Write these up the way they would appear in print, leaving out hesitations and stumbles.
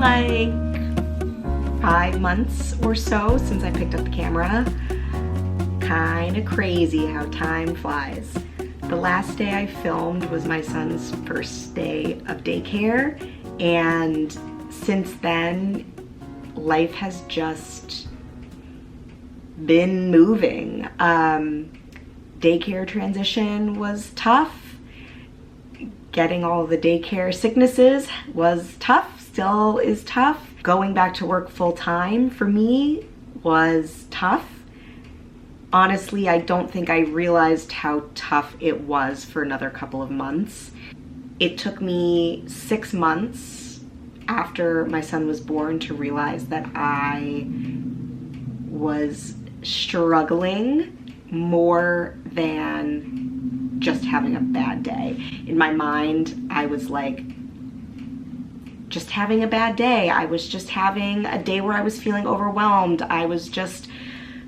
like 5 months or so since I picked up the camera. Kinda crazy how time flies. The last day I filmed was my son's first day of daycare, and since then, life has just been moving. Daycare transition was tough. Getting all the daycare sicknesses was tough, still is tough. Going back to work full time for me was tough. Honestly, I don't think I realized how tough it was for another couple of months. It took me 6 months after my son was born to realize that I was struggling more than just having a bad day. In my mind, I was like, just having a bad day. I was just having a day where I was feeling overwhelmed. I was just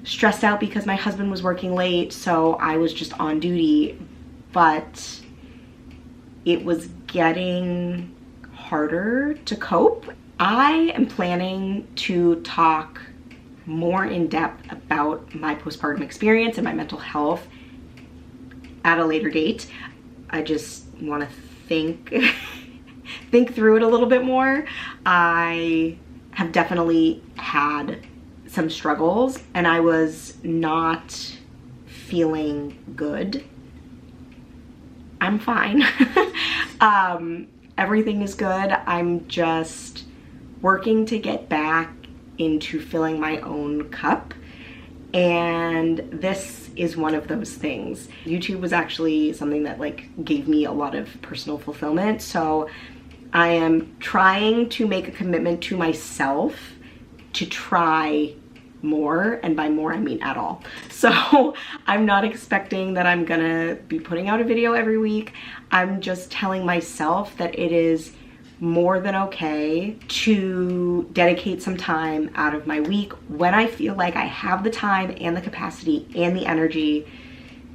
stressed out because my husband was working late, so I was just on duty. But it was getting harder to cope. I am planning to talk more in depth about my postpartum experience and my mental health at a later date. I just want to think through it a little bit more. I have definitely had some struggles and I was not feeling good. I'm fine. Everything is good. I'm just working to get back into filling my own cup, and this is one of those things. YouTube was actually something that gave me a lot of personal fulfillment, so I am trying to make a commitment to myself to try more, and by more I mean at all. So I'm not expecting that I'm gonna be putting out a video every week. I'm just telling myself that it is more than okay to dedicate some time out of my week when I feel like I have the time and the capacity and the energy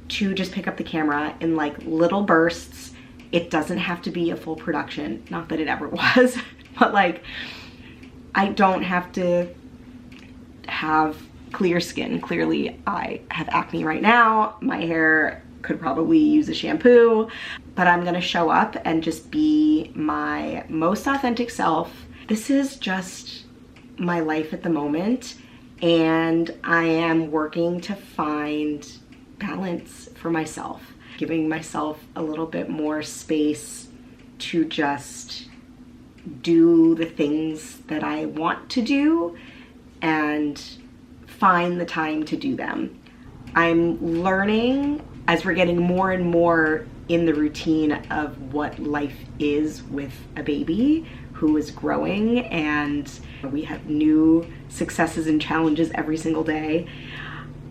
to just pick up the camera in little bursts. It doesn't have to be a full production, not that it ever was, but I don't have to have clear skin. Clearly I have acne right now. My hair could probably use a shampoo, but I'm gonna show up and just be my most authentic self. This is just my life at the moment, and I am working to find balance for myself, giving myself a little bit more space to just do the things that I want to do and find the time to do them. I'm learning as we're getting more and more in the routine of what life is with a baby who is growing, and we have new successes and challenges every single day.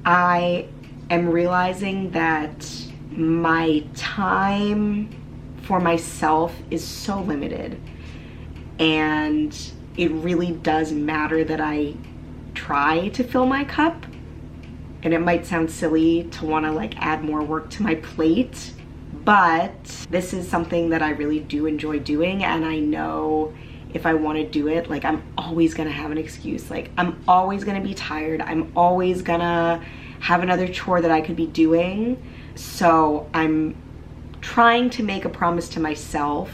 I am realizing that my time for myself is so limited, and it really does matter that I try to fill my cup. And it might sound silly to want to add more work to my plate, but this is something that I really do enjoy doing, and I know if I want to do it, I'm always gonna have an excuse. I'm always gonna be tired. I'm always gonna have another chore that I could be doing. So I'm trying to make a promise to myself.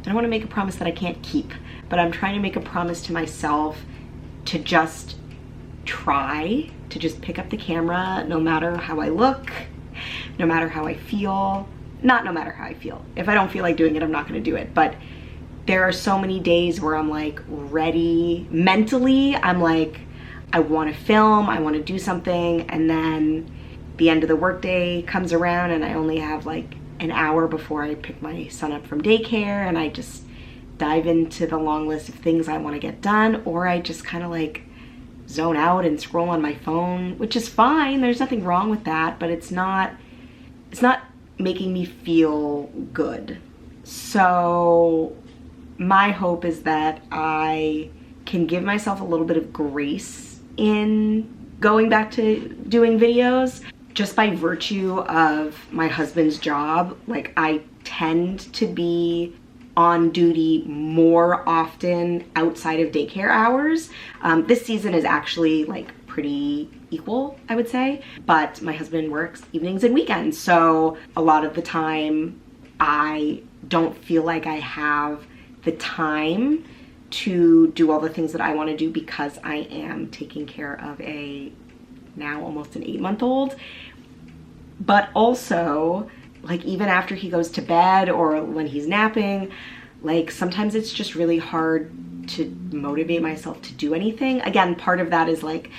I don't want to make a promise that I can't keep, but I'm trying to make a promise to myself to just try to just pick up the camera no matter how I look, no matter how I feel. Not no matter how I feel. If I don't feel like doing it, I'm not going to do it. But there are so many days where I'm ready mentally. I'm I want to film, I want to do something, and then the end of the workday comes around and I only have an hour before I pick my son up from daycare, and I just dive into the long list of things I want to get done, or I just kind of zone out and scroll on my phone, which is fine. There's nothing wrong with that, but it's not making me feel good. So my hope is that I can give myself a little bit of grace in going back to doing videos. Just by virtue of my husband's job, I tend to be on duty more often outside of daycare hours. This season is actually like pretty equal, I would say, but my husband works evenings and weekends, so a lot of the time I don't feel like I have the time to do all the things that I want to do because I am taking care of a now almost an 8-month-old. But also, like, even after he goes to bed or when he's napping, like, sometimes it's just really hard to motivate myself to do anything. Again, part of that is like,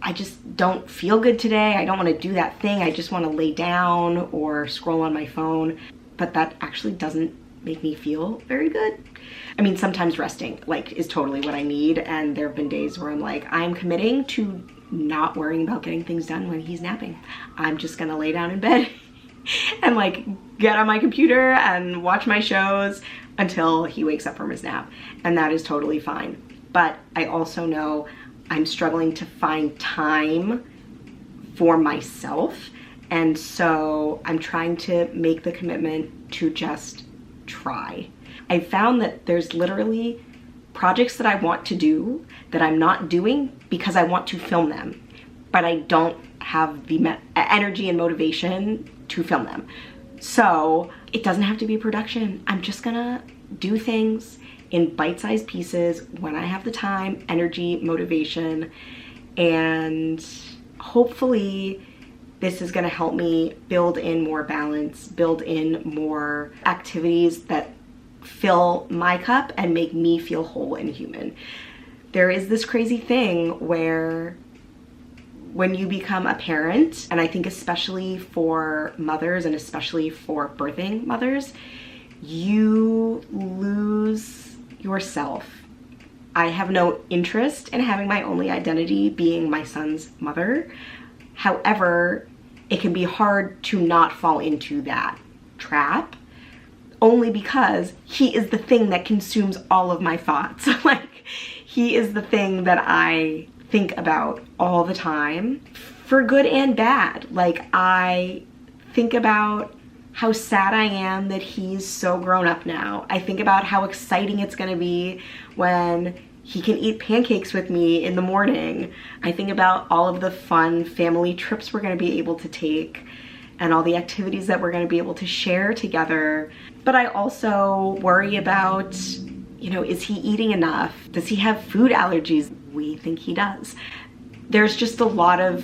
I just don't feel good today. I don't want to do that thing. I just want to lay down or scroll on my phone. But that actually doesn't make me feel very good. I mean, sometimes resting like is totally what I need. And there have been days where I'm like, I'm committing to not worrying about getting things done when he's napping. I'm just gonna lay down in bed and like get on my computer and watch my shows until he wakes up from his nap. And that is totally fine. But I also know I'm struggling to find time for myself. And so I'm trying to make the commitment to just try. I found that there's literally projects that I want to do that I'm not doing because I want to film them, but I don't have the energy and motivation to film them. So it doesn't have to be production. I'm just gonna do things in bite-sized pieces when I have the time, energy, motivation, and hopefully this is gonna help me build in more balance, build in more activities that fill my cup and make me feel whole and human. There is this crazy thing where when you become a parent, and I think especially for mothers and especially for birthing mothers, you lose yourself. I have no interest in having my only identity being my son's mother. However, it can be hard to not fall into that trap, only because he is the thing that consumes all of my thoughts. Like, he is the thing that I think about all the time, for good and bad. Like, I think about how sad I am that he's so grown up now. I think about how exciting it's gonna be when he can eat pancakes with me in the morning. I think about all of the fun family trips we're gonna be able to take and all the activities that we're gonna be able to share together. But I also worry about, you know, is he eating enough? Does he have food allergies? We think he does. There's just a lot of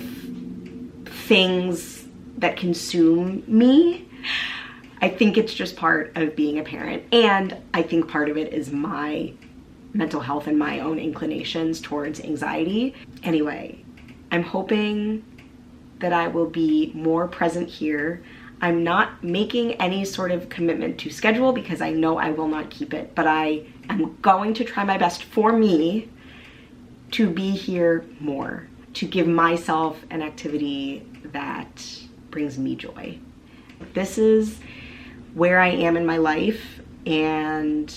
things that consume me. I think it's just part of being a parent. And I think part of it is my mental health and my own inclinations towards anxiety. Anyway, I'm hoping that I will be more present here. I'm not making any sort of commitment to schedule because I know I will not keep it, but I am going to try my best for me to be here more, to give myself an activity that brings me joy. This is where I am in my life, and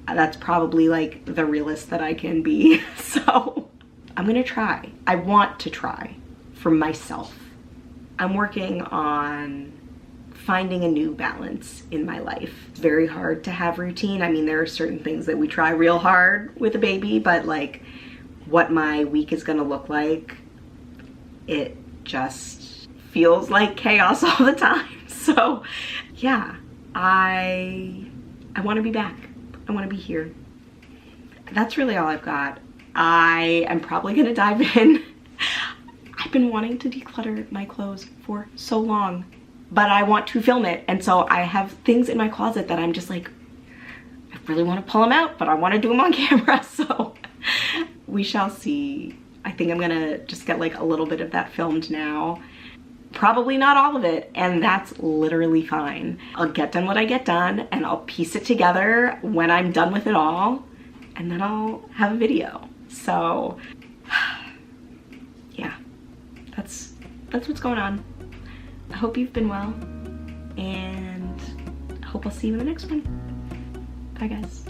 that's probably like the realest that I can be. So I'm gonna try. I want to try for myself. I'm working on finding a new balance in my life. It's very hard to have routine. I mean, there are certain things that we try real hard with a baby, but like what my week is gonna look like, it just feels like chaos all the time. So yeah, I want to be back. I want to be here. That's really all I've got. I am probably gonna dive in. I've been wanting to declutter my clothes for so long, but I want to film it. And so I have things in my closet that I'm just like, I really want to pull them out, but I want to do them on camera. So we shall see. I think I'm gonna just get like a little bit of that filmed now. Probably not all of it, and that's literally fine. I'll get done what I get done, and I'll piece it together when I'm done with it all, and then I'll have a video. So yeah, that's what's going on. I hope you've been well, and I hope I'll see you in the next one. Bye guys.